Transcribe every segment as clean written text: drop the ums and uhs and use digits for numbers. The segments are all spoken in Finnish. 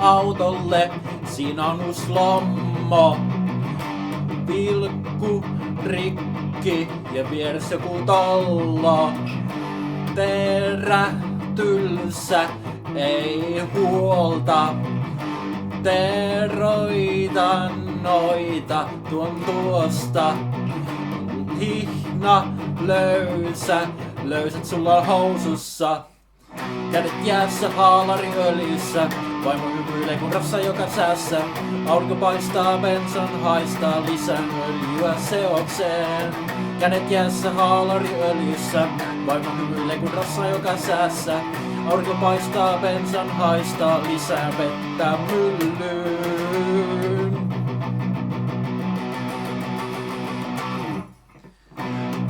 autolle, siinä on uusi lommo. Vilkku rikki ja vieressä joku tollo. Terä tylsä, ei huolta. Teroitan noita tuon tuosta. Hihna löysät sulla on housussa. Kädet jäässä, haalari öljyssä. Vaimo hymyilee kun rassa joka säässä. Aurinko paistaa, bensan haistaa, lisää öljyä seokseen. Kädet jäässä, haalari öljyssä. Vaimo hymyilee kun rassa joka säässä. Aurinko paistaa, bensan haistaa, lisää vettä myllyyn.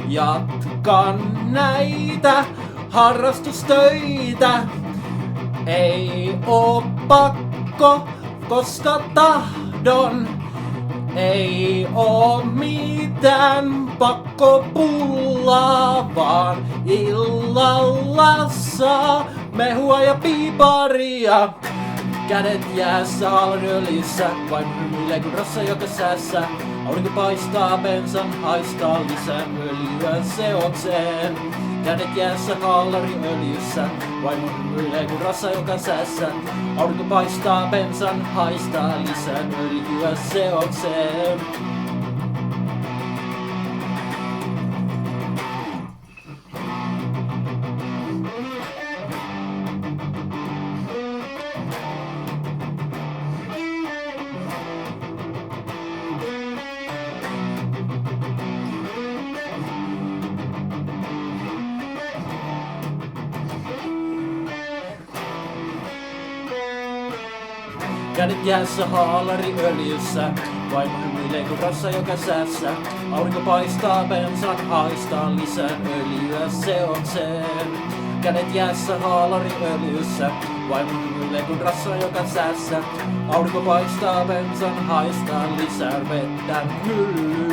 Jatkan näitä harrastustöitä. Ei oo pakko, koska tahdon. Ei oo mitään pakkopullaa, vaan illalla saa mehua ja piiparia. Kädet jäässä, haalariöljyssä, vaimo hymyilee kun rassa joka säässä. Aurinko paistaa, bensan haistaa, lisää öljyä seokseen. Kädet jäässä, haalariöljyssä, vaimo hymyilee kun rassa joka säässä. Aurinko paistaa, bensan haistaa, lisää öljyä seokseen. Kädet jäässä, haalariöljyssä, vaimo hymyilee kun rassa joka säässä. Aurinko paistaa, bensan haistaa, lisää öljyä seokseen. Kädet jäässä, haalariöljyssä, vaimo hymyilee kun rassa joka säässä. Aurinko paistaa, bensan haistaa, lisää vettä myllyyn.